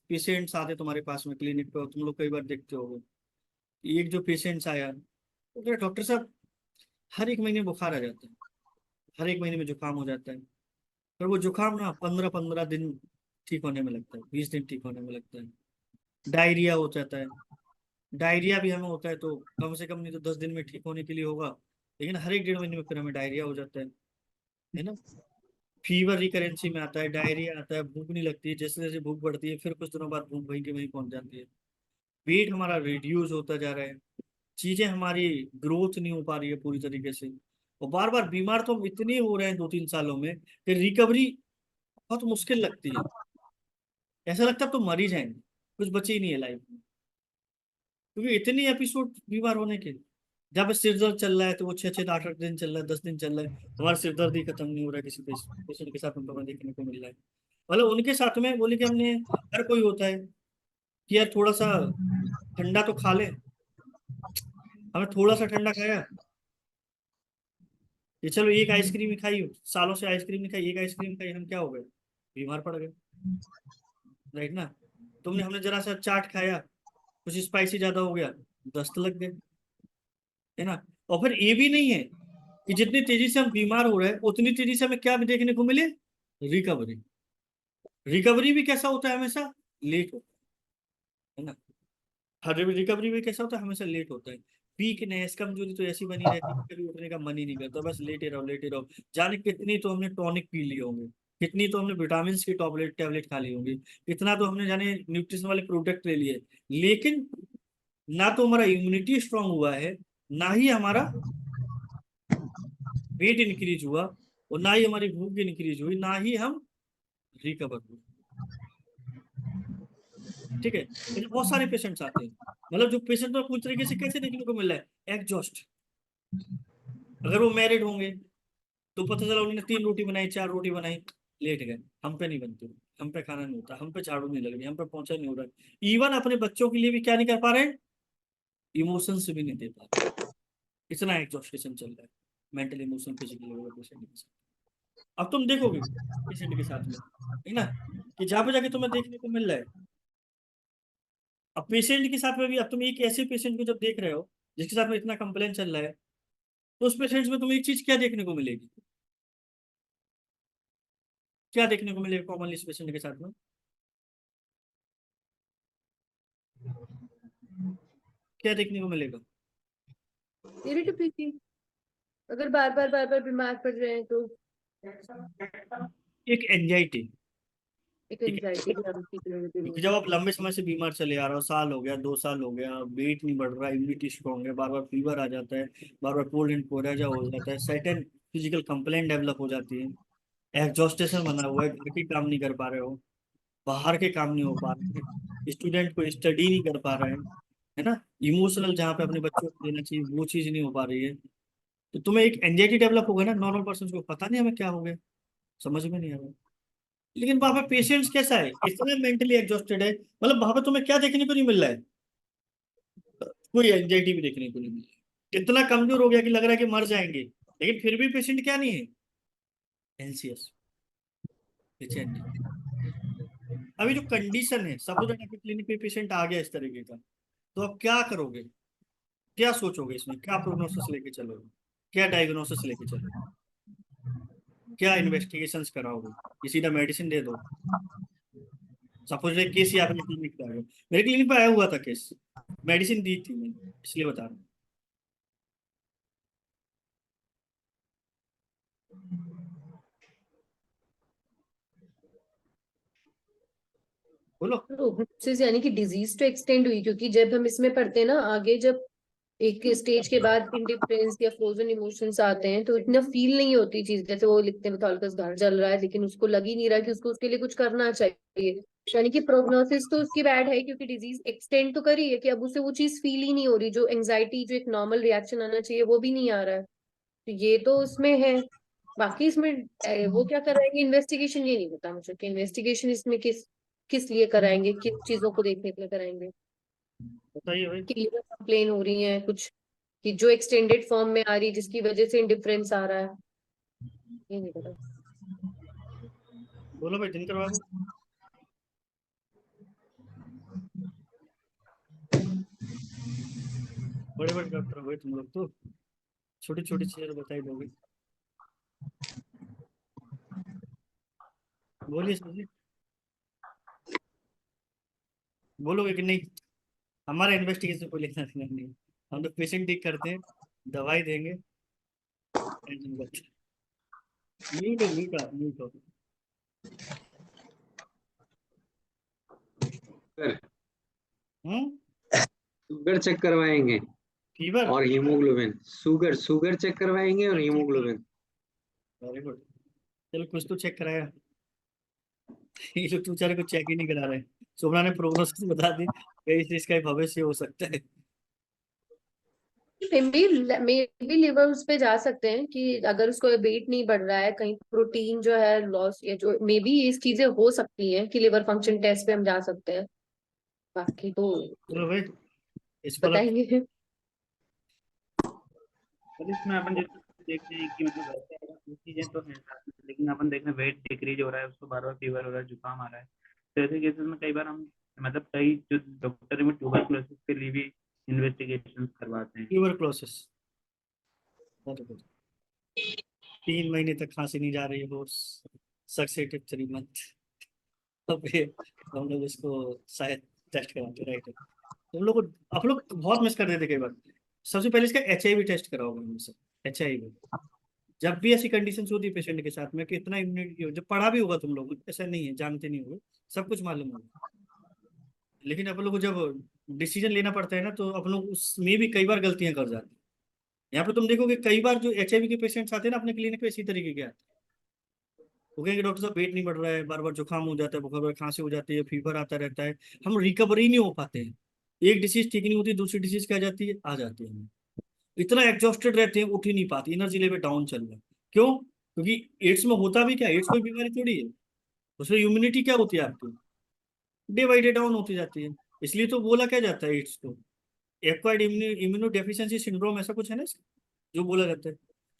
Patients आते तुम्हारे पास में क्लिनिक पे, तुम लोग कई बार देखते हो। एक जो पेशेंट्स आया तो कह डॉक्टर साहब हर एक महीने बुखार आ जाता है, हर एक महीने में जुकाम हो जाता है। पर वो जुकाम ना 15-15 दिन ठीक होने में लगता है, 20 दिन ठीक होने में लगता है। डायरिया हो जाता है, डायरिया भी हमें होता है तो कम से कम नहीं तो 10 दिन में ठीक होने के लिए होगा, लेकिन हर एक 1.5 महीने में फिर हमें डायरिया हो जाता है ना। फीवर रिकरेंसी में आता है, डायरिया आता है, भूख नहीं लगती है, जैसे जैसे भूख बढ़ती है फिर कुछ दिनों बाद भूख वहीं की वहीं पहुंच जाती है। वेट हमारा रिड्यूस होता जा रहा है, चीजें हमारी ग्रोथ नहीं हो पा रही है पूरी तरीके से, और बार बार बीमार तो हम इतने हो रहे हैं 2-3 सालों में कि रिकवरी बहुत मुश्किल लगती है। ऐसा लगता है अब तो मर ही जाएंगे, कुछ बचे ही नहीं है लाइफ में, क्योंकि इतने एपिसोड बीमार होने के। जब सिर दर्द चल रहा है तो वो 6-6 8-8 दिन चल रहा है, 10 दिन चल रहा है, हमारा सिर दर्द ही खत्म नहीं हो रहा है। किसी पेशेंट के साथ हमको हमें देखने को मिल रहा है, मतलब उनके साथ में बोले कि हमने, हर कोई होता है कि यार थोड़ा सा ठंडा तो खा ले, हमें थोड़ा सा ठंडा खाया ये चलो, एक आइसक्रीम ही खाई, सालों से आइसक्रीम नहीं खाई, एक आइसक्रीम खाई, हम क्या हो गए, बीमार पड़ गए, राइट ना। तुमने हमने जरा सा चाट खाया, कुछ स्पाइसी ज्यादा हो गया, दस्त लग गए, है ना। और फिर ये भी नहीं है कि जितनी तेजी से हम बीमार हो रहे हैं उतनी तेजी से हमें क्या भी देखने को मिले, रिकवरी। रिकवरी भी कैसा होता है, हमेशा लेट होता है ना। हर रिकवरी भी कैसा होता है, हमेशा लेट होता है। वीकनेस कमजोरी तो ऐसी बनी रहती है, कभी उठने का मन ही नहीं करता, बस लेटे रहो लेटे रहो। जाने कितनी तो हमने टॉनिक पी लिए होंगे, कितनी तो हमने विटामिन की टॉबलेट टैबलेट खा ली होंगी, कितना तो हमने जाने न्यूट्रिशन वाले प्रोडक्ट ले लिए, लेकिन ना तो हमारा इम्यूनिटी स्ट्रांग हुआ है, ना ही हमारा वेट इंक्रीज हुआ, और ना ही हमारी भूख इंक्रीज हुई, ना ही हम रिकवर हुए। ठीक है, लेकिन बहुत सारे पेशेंट्स आते हैं, मतलब जो पेशेंट को पूरी तरीके से कैसे देखने को मिल रहा है, एग्जॉस्ट। अगर वो मैरिड होंगे तो पता चला उन्होंने 3 रोटी बनाई, 4 रोटी बनाई, लेट गए, हम पे नहीं बनती, हम पे खाना नहीं होता, हम पे झाड़ू नहीं लग रही, हम पे पोंछा नहीं हो रहा। इवन अपने बच्चों के लिए भी क्या नहीं कर पा रहे, इमोशंस भी नहीं दे पा रहे, इतना एग्जॉस्टेशन चल रहा है, मेंटल इमोशनल फिजिकल पेशेंट के साथ। अब तुम देखोगे पेशेंट के साथ में, है ना, कि जहाँ पे जाके तुम्हें देखने को मिल रहा है। अब पेशेंट के साथ में भी, अब तुम एक ऐसे पेशेंट को जब देख रहे हो जिसके साथ में इतना कंप्लेन चल रहा है, तो उस पेशेंट में तुम्हें एक चीज क्या देखने को मिलेगी, क्या देखने को मिलेगा कॉमनली इस पेशेंट के साथ में, क्या देखने को मिलेगा। इरिटेबिलिटी, अगर बार बार बीमार पड़ रहे हैं तो एक एंजाइटी, एक ठीक है, एंजाइटी भी क्योंकि जब आप लंबे समय से बीमार चले आ रहे हो, साल हो गया, 2 साल हो गया, वेट नहीं बढ़ रहा, इम्यूनिटी स्ट्रॉन्ग है, बार बार फीवर आ जाता है, बार बार कोल्ड एंड कोराजा हो जाता है, सर्टेन फिजिकल कंप्लेंट डेवलप हो जाती है, एग्जॉस्टेशन बना हुआ है, घर के काम नहीं कर पा रहे हो, बाहर के काम नहीं हो पा रहे हैं, स्टूडेंट को स्टडी नहीं कर पा रहे हैं, है ना, इमोशनल जहाँ पे अपने बच्चों को देना चाहिए वो चीज नहीं हो पा रही है, तो तुम्हें एक एंजाइटी डेवलप होगा ना। नॉर्मल पर्सन को पता नहीं हमें क्या हो गया, समझ में नहीं आ रहा। लेकिन वहां पे पेशेंट्स कैसा है, इतना मेंटली एग्जॉस्टेड है, मतलब वहां पे तुम्हें क्या देखने को नहीं मिल रहा है, कोई एंजाइटी भी देखने को नहीं मिल रही, इतना कमजोर हो गया कि लग रहा है कि मर जाएंगे, लेकिन फिर भी पेशेंट क्या नहीं है, एंसियस, बेचैन नहीं। अभी जो कंडीशन है, सपोज आपके क्लिनिक पे पेशेंट आ गया इस तरीके का, तो आप क्या करोगे, क्या सोचोगे, इसमें क्या प्रोग्नोसिस लेके चलोगे, क्या डायग्नोसिस लेके चलोगे, क्या इन्वेस्टिगेशंस कराओगे, कि सीधा मेडिसिन दे दो। सपोज एक केस ही आपने क्लिनिक पे आ गया, मेरे क्लिनिक पे आया हुआ था केस, मेडिसिन दी थी मैंने, इसलिए बता रहा हूँ। बोलो। प्रोग्नोसिस यानी कि डिजीज तो एक्सटेंड हुई, क्योंकि जब हम इसमें पढ़ते हैं ना आगे, जब एक स्टेज के बाद इंडिफरेंस या फ्रोजन इमोशंस आते हैं तो इतना फील नहीं होती चीज, जैसे वो लिखते हैं थॉलकस घर जल रहा है लेकिन उसको लग ही नहीं रहा कि उसको उसके लिए कुछ करना चाहिए। यानी कि प्रोग्नोसिस तो उसकी बैड है क्योंकि डिजीज एक्सटेंड तो करी है कि अब उसे वो चीज फील ही नहीं हो रही, जो एंजाइटी जो एक नॉर्मल रिएक्शन आना चाहिए वो भी नहीं आ रहा है। तो ये तो उसमें है। बाकी इसमें वो क्या कराएंगे इन्वेस्टिगेशन, ये नहीं पता मुझे कि इन्वेस्टिगेशन इसमें किस किस लिए कराएंगे, किन चीजों को देखने के लिए कराएंगे। बताइए भाई। कि लीवर कंप्लेन हो रही है कुछ, कि जो एक्सटेंडेड फॉर्म में आ रही है जिसकी वजह से इंडिफरेंस आ रहा है, ये नहीं पता। बोलो भाई, दिनकर बाबू। बड़े बड़े डॉक्टर हो गए तुम लोग तो, छोटी छोटी चीजें तो बता ही दोगे। बोलिए सर जी, बोलोगे कि नहीं? हमारा इन्वेस्टिगेशन को लेना देना नहीं, हम तो पेशेंट ठीक करते हैं, दवाई देंगे, टेंशन मत। म्यूट हो, म्यूट हो, म्यूट हो। शुगर हम्म। शुगर चेक करवाएंगे फीवर। और हीमोग्लोबिन, शुगर शुगर चेक करवाएंगे और चेक करो। हीमोग्लोबिन। Very good. चलो कुछ तो चेक कराया। ये लोग तो बेचारे को चेक ही नहीं करा रहे। सोमना ने प्रोग्नोसिस बता दी, कई चीज का भविष्य हो सकता है। मे बी लिवर उस पे जा सकते हैं कि अगर उसको वेट नहीं बढ़ रहा है, कहीं प्रोटीन जो है लॉस, या जो मे बी ये चीजें हो सकती हैं कि लिवर फंक्शन टेस्ट पे हम जा सकते हैं। बाकी तो चलो भाई, इस पर अब बताएंगे। पर इसमें अपन जैसे देखते हैं कि मतलब वैसे अगर वो चीजें तो हैं साथ में, लेकिन अपन देख रहे हैं वेट डिक्रीज हो रहा है, उसको बार बार फीवर हो रहा है, जुकाम आ रहा है, तो ऐसे केसेस में कई बार हम मतलब कई जो डॉक्टर में ट्यूबरकुलोसिस के लिए भी इन्वेस्टिगेशन करवाते हैं। ट्यूबरक्लोसिस, 3 महीने तक खांसी नहीं जा रही है, वो सक्सेसिव 3 मंथ। अब ये हम लोग इसको शायद टेस्ट कराते, राइट? तुम लोग आप लोग बहुत मिस कर देते कई बार। सबसे पहले इसका HIV टेस्ट कराओगे हमसे। HIV जब भी ऐसी कंडीशन होती है पेशेंट के साथ में कि इतना इम्यूनिटी हो, जब पढ़ा भी होगा तुम लोग, ऐसा नहीं है जानते नहीं होगे, सब कुछ मालूम होगा, लेकिन अपन लोग को जब डिसीजन लेना पड़ता है ना, तो अपन लोग उसमें भी कई बार गलतियां कर जाते हैं। यहाँ पे तुम देखोगे कई बार जो HIV के पेशेंट्स आते हैं ना अपने क्लिनिक पे, इसी तरीके के आते हैं। वो कहेंगे डॉक्टर साहब वेट नहीं बढ़ रहा है, बार बार जुकाम हो जाता है, बुखार खांसी हो जाती है, फीवर आता रहता है, हम रिकवरी नहीं हो पाते हैं। एक डिसीज ठीक नहीं होती, दूसरी डिसीज क्या आ जाती है, आ जाती है हमें। इतना एग्जॉस्टेड रहते हैं, उठ ही नहीं पाती, एनर्जी लेवल डाउन चल रहा है। क्यों? क्योंकि एड्स में होता भी क्या, एड्स कोई बीमारी थोड़ी है, उसमें इम्यूनिटी क्या होती है आपकी, डे बाई डे डाउन होती जाती है। इसलिए तो बोला क्या जाता है एड्स को, एक्वायर्ड इम्यूनो डेफिशिएंसी सिंड्रोम, ऐसा कुछ है ना इसका, जो बोला जाता है।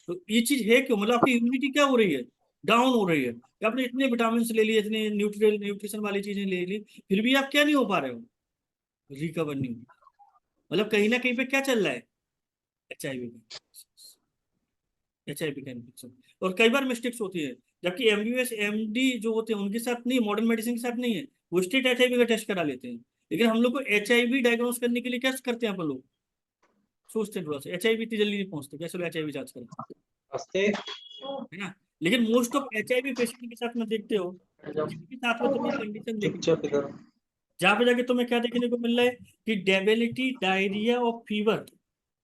तो ये चीज है क्यों, मतलब आपकी इम्यूनिटी क्या हो रही है, डाउन हो रही है, या आपने इतने विटामिन ले लिए, इतने न्यूट्रिशन वाली चीजें ले ली, फिर भी आप क्या नहीं हो पा रहे हो, रिकवर नहीं हो। मतलब कहीं ना कहीं पे क्या चल रहा है, HIV, HIV का इन्फेक्शन। और कई बार मिस्टेक्स होती है, जबकि MBBS MD जो होते हैं उनके साथ नहीं, मॉडर्न मेडिसिन के साथ नहीं है, वो स्ट्रेट HIV का टेस्ट करा लेते हैं। लेकिन हम लोग को HIV डायग्नोस करने के लिए क्या करते हैं अपन लोग, सोचते हैं थोड़ा सा, HIV इतनी जल्दी नहीं पहुंचते, कैसे HIV जांच करें, है ना? लेकिन मोस्ट ऑफ HIV पेशेंट के साथ में देखते हो, जिनके साथ में तुम्हें कंडीशन देखनी, चुपचाप इधर। जहाँ पे जाके तुम्हें क्या देखने को मिल रहा है कि डेबिलिटी, डायरिया और फीवर,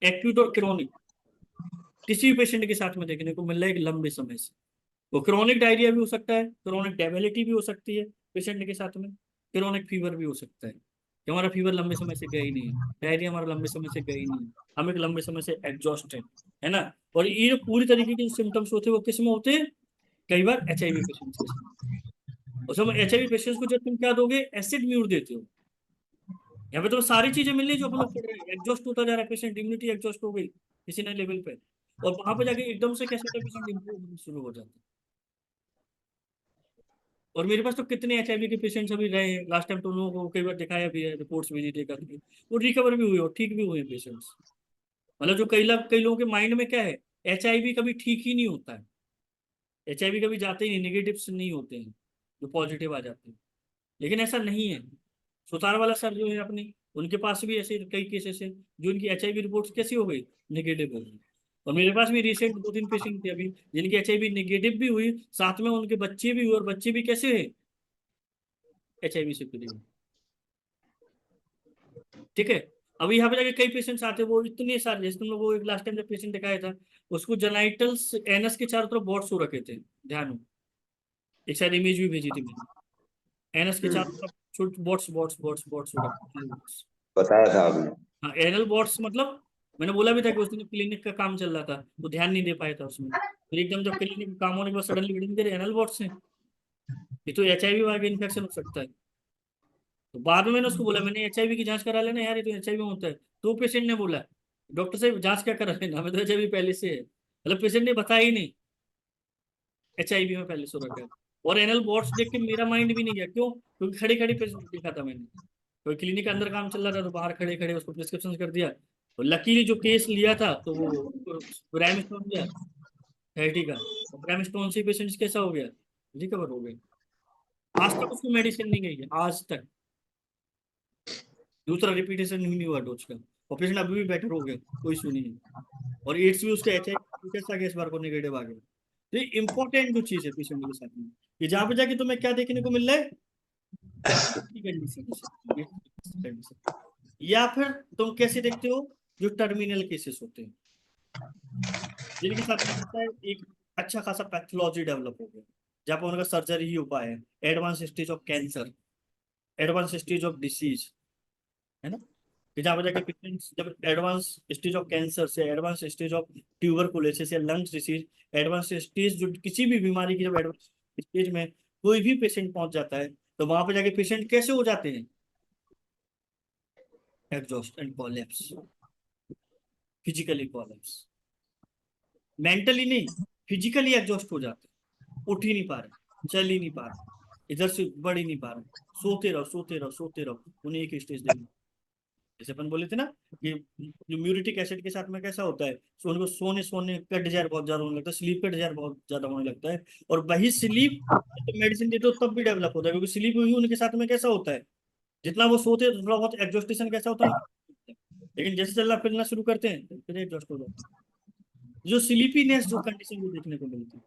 एक्यूट और क्रोनिक, किसी भी पेशेंट के साथ में देखने को मिल रहा है एक लंबे समय से। वो क्रोनिक डायरिया भी हो सकता है, क्रोनिक डेबिलिटी भी हो सकती है पेशेंट के साथ में, क्रोनिक फीवर भी हो सकता है कि हमारा फीवर लंबे समय से गया ही नहीं है, डायरिया हमारा लंबे समय से गया ही नहीं है, हम एक लंबे समय से एग्जॉस्ट है ना? और ये जो पूरी तरीके के सिम्टम्स होते हैं वो किस में होते हैं, कई बार HIV पेशेंट्स के साथ। और सब HIV पेशेंट्स को जब तुम क्या दोगे, एसिड म्यूर देते हो, यहाँ पे तो सारी चीजें मिल रही जो हम लोग पढ़ रहे हैं, एग्जॉस्ट होता जा रहा है पेशेंट, इम्यूनिटी एग्जॉस्ट हो गई किसी नए लेवल पे, और वहां पे जाके एकदम से कैसे पेशेंट इंप्रूव होना शुरू हो जाता है। और मेरे पास तो कितने HIV के पेशेंट्स अभी रहे हैं, लास्ट टाइम तो उन लोगों को कई बार दिखाया भी है, रिपोर्ट्स भेजी थी करके, वो रिकवर भी हुए और ठीक भी हुए पेशेंट्स। मतलब जो कई लोगों के माइंड में क्या है, HIV कभी ठीक ही नहीं होता है, HIV कभी जाते ही नहीं, नेगेटिव नहीं होते हैं, जो पॉजिटिव आ जाते हैं, लेकिन ऐसा नहीं है। सुतार वाला सर जो है अपने, उनके पास भी ऐसे कई केसेस हैं जो उनकी HIV रिपोर्ट्स कैसी हो गई, नेगेटिव हो गई। और मेरे पास भी रिसेंट 2-3 पेशेंट थे अभी जिनकी HIV नेगेटिव भी हुई, साथ में उनके बच्चे भी हुए, और बच्चे भी कैसे हैं, HIV से पीड़ित। ठीक है। अभी यहाँ पे जाके कई पेशेंट्स आते हैं, वो इतने सारे, जैसे तुम लोग को एक लास्ट टाइम जब पेशेंट दिखाया था, उसको जेनाइटल्स एनस के चारों तरफ बॉट्स हो रखे थे, ध्यान हो, एक शायद इमेज भी भेजी थी मैंने, एनस के चारों तरफ छोटे बॉट्स बॉट्स बॉट्स बॉट्स हो रखे थे। बताया था आपने। हाँ, एनल बॉट्स मतलब, मैंने बोला भी था कि उस दिन क्लिनिक का काम चल रहा था तो ध्यान नहीं दे पाया था उसमें, फिर एकदम जब क्लिनिक का काम होने के बाद सडनली रीडिंग दे रहे एनल बॉट्स हैं, ये तो HIV वाला इन्फेक्शन हो सकता है। तो बाद में मैंने उसको बोला, मैंने HIV की जांच करा लेना यार, ये तो HIV में होता है। तो पेशेंट ने बोला डॉक्टर साहब जांच क्या करा लेना, हमें तो HIV पहले से है, मतलब पेशेंट ने बताया ही नहीं HIV में पहले से हो रखा है। और एनल बॉट्स देख के मेरा माइंड भी नहीं गया, क्यों? क्योंकि खड़े खड़े पेशेंट देखा था मैंने, कोई क्लिनिक के अंदर काम चल रहा था तो बाहर खड़े खड़े उसको प्रिस्क्रिप्शन कर दिया, तो लकीली जो केस लिया था तो वो ग्राइम स्टोन गया 30 का, और ग्राइम स्टोन से पेशेंट कैसा हो गया, रिकवर हो गया। आज तक उसको मेडिसिन नहीं गई है, आज तक दूसरा रिपीटेशन नहीं हुआ डोज का, और पेशेंट अभी भी बेटर हो गया, कोई इशू नहीं है। और एड्स भी उसका कैसा इस बार को नेगेटिव आ गया। तो ये इंपॉर्टेंट जो चीज है पेशेंट के साथ में, कि जहाँ पे जाके तुम्हें क्या देखने को मिल रहा है, कंडीशन, या फिर तुम कैसे देखते हो, जो टर्मिनल केसेस होते हैं जिनके साथ में होता है एक अच्छा खासा पैथोलॉजी डेवलप हो गया, जहाँ पर उनका सर्जरी ही उपाय है, advance stage of cancer, advance stage of disease, है ना, कि जहाँ पर जाके पेशेंट्स जब एडवांस स्टेज ऑफ कैंसर से, एडवांस स्टेज ऑफ ट्यूबरकुलोसिस या लंग्स डिसीज, एडवांस स्टेज जो किसी भी बीमारी की जब एडवांस स्टेज में कोई भी पेशेंट पहुंच जाता है, तो वहां पर जाके पेशेंट कैसे हो जाते हैं, exhaust and collapse, physically collapse, mentally नहीं, फिजिकली एग्जॉस्ट हो जाते हैं, उठ ही नहीं पा रहे, चल ही नहीं पा रहे, इधर से बढ़ ही नहीं पा रहे, सोते रहो सोते रहो सोते रहो, उन्हें एक स्टेज देंगे। जैसे अपन बोले थे ना कि जो म्यूरिटिक एसिड के साथ में कैसा होता है, सो उनको सोने सोने का डिजायर बहुत ज्यादा होने लगता है, स्लीप का डिजायर बहुत ज्यादा होने लगता है, और वही स्लीप तो मेडिसिन देते हो तब भी डेवलप होता है, क्योंकि स्लीप भी उनके साथ में कैसा होता है, जितना वो सोते हैं थोड़ा बहुत एग्जॉस्टेशन कैसा होता है, लेकिन जैसे चलना फिरना शुरू करते हैं तो फिर एग्जॉस्ट हो जाते हैं। जो स्लीपीनेस जो कंडीशन को देखने को मिलती है,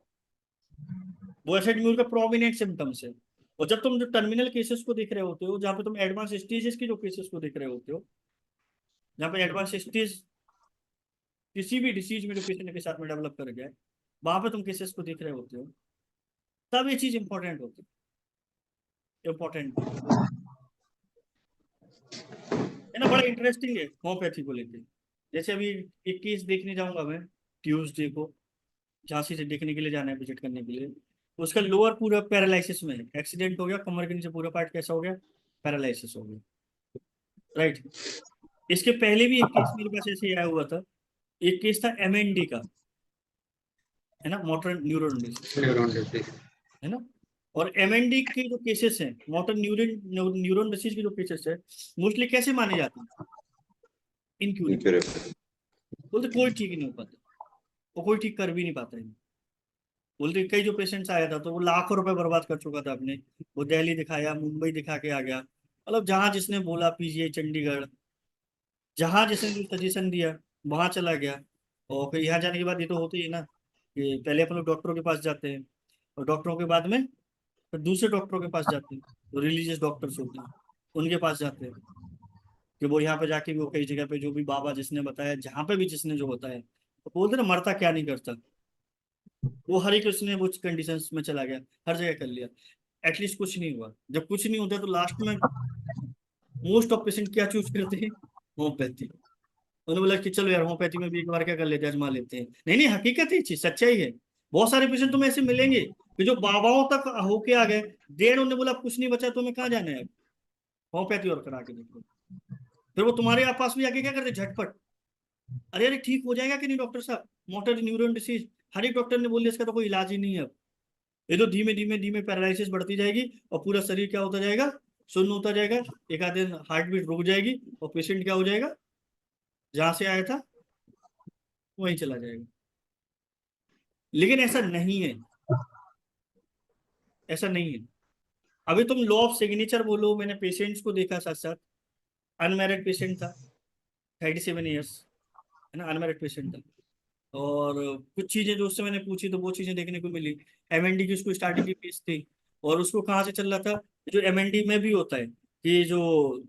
वो एसिड म्यूर का प्रोमिनेंट सिम्टम्स है। और जब तुम जो टर्मिनल केसेस को देख रहे होते हो, जहाँ पे तुम एडवांस स्टेजेस के जो केसेस को देख रहे होते हो, जहाँ पे एडवांस स्टेज किसी भी डिसीज में जो पेशेंट के साथ में डेवलप कर गया है, वहां पे तुम केसेस को देख रहे होते हो, तब ये चीज इंपॉर्टेंट होती है, इंपॉर्टेंट है ना। बड़ा इंटरेस्टिंग है होम्योपैथी को लेके। जैसे अभी एक केस देखने जाऊंगा मैं ट्यूसडे को, झांसी से देखने के लिए जाना है, विजिट करने के लिए। उसका लोअर पूरा पैरालिसिस में है, एक्सीडेंट हो गया, कमर के नीचे पूरा पार्ट कैसा हो गया, पैरालिसिस हो गया, राइट। इसके पहले भी एक केस मेरे पास ऐसे ही आया हुआ था, एक केस था MND का, है ना, motor neuron disease, neuron disease. है ना। और MND के जो केसेस हैं, मोटर न्यूरॉन डिसीज के जो केसेस है, मोस्टली कैसे माने जाते हैं, इनक्यूरेबल, बोलते कोई ठीक ही नहीं हो पाता, वो कोई ठीक कर भी नहीं पाता है। बोलते कई जो पेशेंट्स आया था तो वो लाखों रुपए बर्बाद कर चुका था अपने, वो दिल्ली दिखाया, मुंबई दिखा के आ गया, मतलब जहां जिसने बोला PGI चंडीगढ़, जहां जिसने जो सजेशन दिया वहां चला गया। और फिर यहाँ जाने के बाद ये तो होते ही है ना, कि पहले अपन लोग डॉक्टरों के पास जाते हैं, और डॉक्टरों के बाद में फिर दूसरे डॉक्टरों के पास जाते हैं, जो रिलीजियस डॉक्टर्स होते हैं उनके पास जाते हैं, कि वो यहाँ पे जाके भी वो कई जगह पे जो भी बाबा जिसने बताया, जहाँ पे भी जिसने जो बताया, तो बोलते ना मरता क्या नहीं करता, वो हरे कृष्ण ने वो कंडीशन में चला गया, हर जगह कर लिया, एटलीस्ट कुछ नहीं हुआ। जब कुछ नहीं होता तो लास्ट में मोस्ट ऑफ पेशेंट क्या चूज करते हैं, होम्योपैथी। उन्होंने बोला कि चलो यार होम्योपैथी में भी एक बार क्या कर लेते हैं, आजमा लेते हैं। नहीं नहीं, हकीकत है, चीज सच्चाई है। बहुत सारे पेशेंट तुम्हें ऐसे मिलेंगे कि जो बाबाओं तक होके आ गए, देन उन्होंने बोला कुछ नहीं बचा, तुम्हें कहाँ जाना है अब, होम्योपैथी और करा के देखो। फिर वो तुम्हारे पास भी आके क्या करते, झटपट, अरे अरे ठीक हो जाएगा कि नहीं डॉक्टर साहब, मोटर न्यूरॉन डिसीज, हर एक डॉक्टर ने बोल दिया इसका तो कोई इलाज ही नहीं है अब, ये तो धीमे धीमे धीमे पैरालिसिस बढ़ती जाएगी, और पूरा शरीर क्या होता जाएगा, शून्य होता जाएगा, एक आधे हार्ट बीट रुक जाएगी, और पेशेंट क्या हो जाएगा, जहां से आया था वहीं चला जाएगा। लेकिन ऐसा नहीं है, ऐसा नहीं है। अभी तुम लॉ ऑफ सिग्नेचर बोलो, मैंने पेशेंट्स को देखा साथ साथ, अनमैरिड पेशेंट था, 37 ईयर्स, है ना, अनमैरिड पेशेंट था। और कुछ चीजें जो उससे मैंने पूछी तो वो चीजें देखने को मिली, MND की उसको स्टार्टिंग की केस थी, और उसको कहाँ से चल रहा था, जो MND में भी होता है कि जो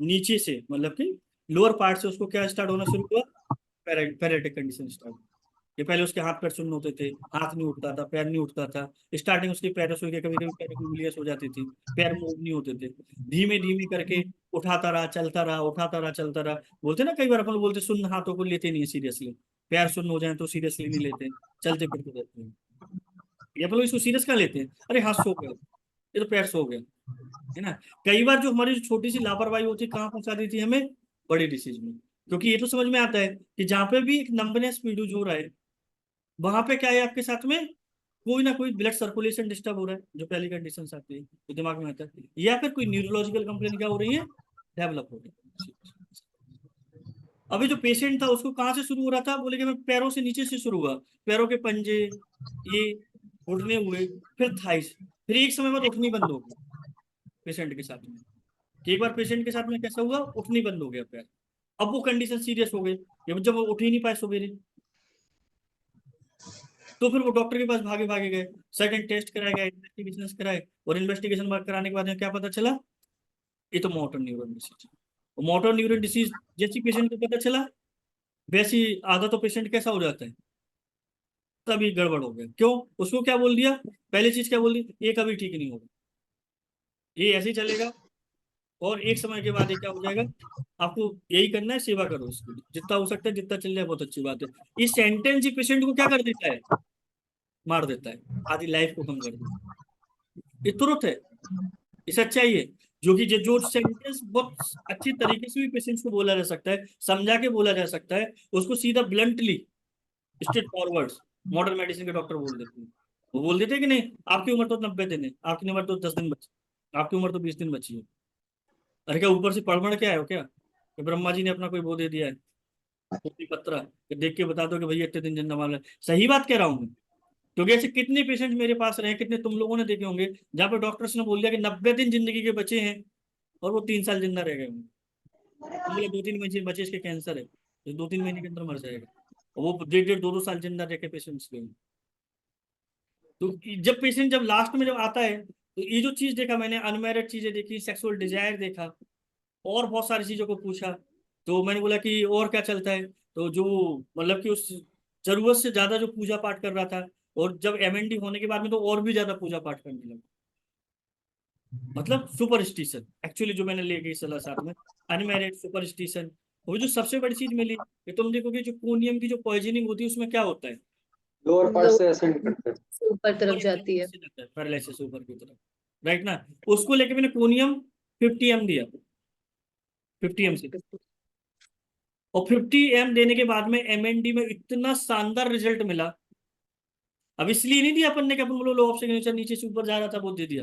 नीचे से मतलब कि लोअर पार्ट से उसको क्या स्टार्ट होना शुरू हुआ, पैरेटिक कंडीशन स्टार्ट। ये पहले उसके हाथ पैर शून्य होते थे, हाथ नहीं उठता था, पैर नहीं उठता था, स्टार्टिंग उसकी पैरों से कभी कभी पैरों की उंगलियां सो जाती थी, पैर मूव नहीं होते थे, धीमे धीमे करके उठाता रहा, चलता रहा, उठाता रहा, चलता रहा। बोलते ना कई बार अपन लोग बोलते शून्य हाथों को लेते नहीं है सीरियसली, पैर शून्य हो जाए तो सीरियसली नहीं लेते, चलते फिरते रहते हैं। ये अपन लोग इसको सीरियस क्या लेते हैं, अरे हाथ सो गया, ये तो पैर सो गया, है ना। कई बार जो हमारी जो छोटी सी लापरवाही होती है कहाँ पहुंचा देती है हमें, बड़ी डिसीज में। क्योंकि ये तो समझ में आता है कि जहाँ पे भी एक नंबनेस पीडूज हो रहा है, वहां पे क्या है आपके साथ में, कोई ना कोई ब्लड सर्कुलेशन डिस्टर्ब हो रहा है, जो पहली कंडीशन आती है तो दिमाग में आता है, या फिर कोई न्यूरोलॉजिकल कंप्लेन क्या हो रही है, डेवलप हो रही है। अभी जो पेशेंट था उसको कहाँ से शुरू हो रहा था, बोले कि मैं पैरों से नीचे से शुरू हुआ, पैरों के पंजे, ये घुटने हुए, फिर थाइस, फिर एक समय बाद उठनी बंद हो गई पेशेंट के साथ में। कि एक बार पेशेंट के साथ में कैसा हुआ, उठनी बंद हो गया पैर। अब वो कंडीशन सीरियस हो गई, जब वो उठ ही नहीं पाए सवेरे, तो फिर वो डॉक्टर के पास भागे भागे गए, सर्टेन टेस्ट कराए गए, इन्वेस्टिगेशन कराए, और इन्वेस्टिगेशन कराने के बाद में क्या पता चला, ये तो motor neuron disease. Motor neuron disease जैसी पेशेंट को पता चला, वैसी आधा तो पेशेंट कैसा हो जाता है, तभी गड़बड़ हो गया। क्यों, उसको क्या बोल दिया, पहली चीज क्या बोल दी, ये कभी ठीक नहीं होगा, ये ऐसे ही चलेगा, और एक समय के बाद ये क्या हो जाएगा, आपको यही करना है, सेवा करो उसकी, जितना हो सकता है जितना चल जाए बहुत अच्छी बात है। इस सेंटेंस ही पेशेंट को क्या कर देता है, मार देता है, आधी लाइफ को कम कर देता है। ये तुरंत है, ये सच्चाई है। जो कि जो सेंटेंस बहुत अच्छी तरीके से भी पेशेंट्स को बोला जा सकता है, समझा के बोला जा सकता है, उसको सीधा bluntly straight forward modern medicine के डॉक्टर बोल देते हैं। वो बोल देते हैं कि नहीं, आपकी उम्र तो 90 दिन है, आपकी उम्र तो 10 दिन बची, आपकी उम्र तो 20 दिन बची है। अरे क्या ऊपर से पढ़ के आए हो क्या, कि ब्रह्मा जी ने अपना कोई वो दे दिया है, कोई पत्रा, कि देख के बता दो कि भैया इतने दिन जिंदा वाला है। सही बात कह रहा हूँ मैं, क्योंकि ऐसे कितने पेशेंट मेरे पास रहे, कितने तुम लोगों ने देखे होंगे, जहाँ पे डॉक्टर्स ने बोल दिया कि 90 दिन जिंदगी के बचे हैं, और वो 3 साल जिंदा रह गए होंगे। तो बोले 2-3 महीने बचे, इसके कैंसर है, तो 2-3 महीने के अंदर मर जाएगा, और वो 1.5-2 साल जिंदा रह के पेशेंट्स के। तो जब पेशेंट जब लास्ट में जब आता है, तो ये जो चीज देखा मैंने, अनमैरिड चीजें देखी, सेक्सुअल डिजायर देखा, और बहुत सारी चीजों को पूछा। तो मैंने बोला कि और क्या चलता है, तो जो मतलब कि उस जरूरत से ज्यादा जो पूजा पाठ कर रहा था, और जब एमएनडी होने के बाद में तो और भी ज्यादा पूजा पाठ करने लगा, मतलब सुपरस्टिशन एक्चुअली जो मैंने ले गई सलाह साथ में, अनमैरिड सुपरस्टिशन। वो जो सबसे बड़ी चीज मिली कि तुम देखोगे जो कोनियम की जो पॉइजनिंग होती है उसमें क्या होता है, लोअर पार्ट से असेंड करते हैं। ऊपर तरफ जाती है। पैरालिसिस ऊपर की तरफ, राइट ना। उसको लेके मैंने कोनियम 50 m दिया, 50 m से, और 50 m देने के बाद में एमएनडी में इतना शानदार रिजल्ट मिला। अब इसलिए नहीं दिया अपन ने कि अपन बोलो लो ऑप्शन नीचे से ऊपर जा रहा था वो दे दिया।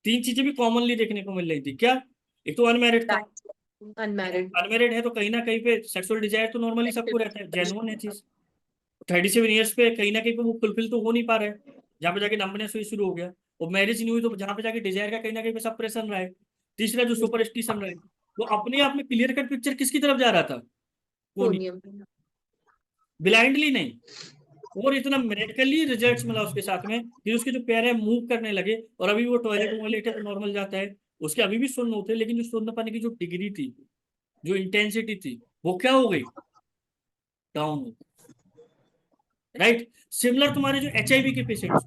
3 चीजें भी कॉमनली देखने को मिल रही थी, क्या, एक तो अनमैरिड था, अनमैरिड। अनमैरिड है तो कहीं ना कहीं पे सेक्सुअल डिजायर तो नॉर्मली सबको रहता है, जेन्युइन है चीज। 37 ईयर्स पे कहीं ना कहीं पे वो फुलफिल तो हो नहीं पा रहे, जहाँ पे जाके नंबनेस हुई शुरू हो गया, और मैरिज नहीं हुई तो जहाँ पे जाके डिजायर का कहीं ना कहीं पे सप्रेशन रहा है। तीसरा जो सुपरस्टिशन रहा है, वो अपने आप में क्लियर कट पिक्चर किसकी तरफ जा रहा था, कोनियम। ब्लाइंडली नहीं, और इतना मेडिकली रिजल्ट्स मिला उसके साथ में कि उसके जो पैर है मूव करने लगे, और अभी वो टॉयलेट है तो नॉर्मल जाता है, उसके अभी भी सुन्न होते हैं, लेकिन जो सुन्न पाने की जो डिग्री थी, जो इंटेंसिटी थी, वो क्या हो गई, डाउन हो गई, राइट। सिमिलर तुम्हारे जो एचआईवी के पेशेंट्स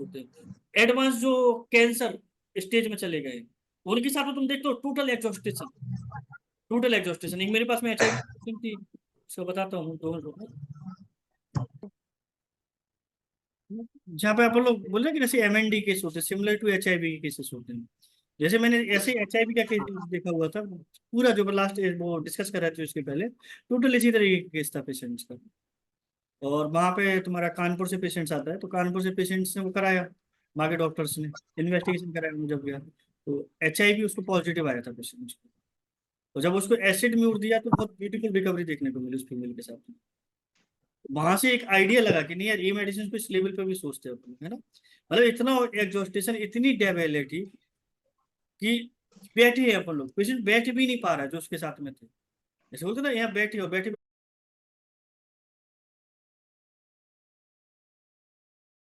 होते हैं, एडवांस जो कैंसर स्टेज में चले गए, उनके साथ में तुम देखते हो टोटल एग्जॉस्टेशन, टोटल एग्जॉस्टेशन। एक मेरे पास में एचआईवी पेशेंट थी, उसको बताता हूँ, जहाँ पे आप लोग बोल रहे हैं कि जैसे एमएनडी केस होते हैं, सिमिलर टू एचआईवी के केसेस होते हैं, जैसे मैंने ऐसे एचआईवी का केस देखा हुआ था, पूरा जो लास्ट वो डिस्कस कर रहे थे उसके पहले, टोटल इसी तरीके का केस था पेशेंट्स का। और वहाँ पे तुम्हारा कानपुर से पेशेंट्स आता है, तो कानपुर से पेशेंट्स ने वो कराया, वहाँ के डॉक्टर्स ने इन्वेस्टिगेशन कराया, मुझे जब गया तो एचआईवी उसको पॉजिटिव आया था पेशेंट्स को। तो जब उसको एसिड में उड़ दिया तो बहुत ब्यूटीफुल रिकवरी देखने को मिली उस फीमेल के साथ में। वहां से एक आइडिया लगा कि नहीं यार, ये मेडिसिन को इस लेवल पे भी सोचते हैं अपन, है ना। मतलब इतना एग्जॉस्टेशन, इतनी डेबिलिटी कि बैठे हैं अपन लोग, पेशेंट बैठ भी नहीं पा रहा है जो उसके साथ में थे, जैसे बोलते ना यहाँ बैठे हो, बैठे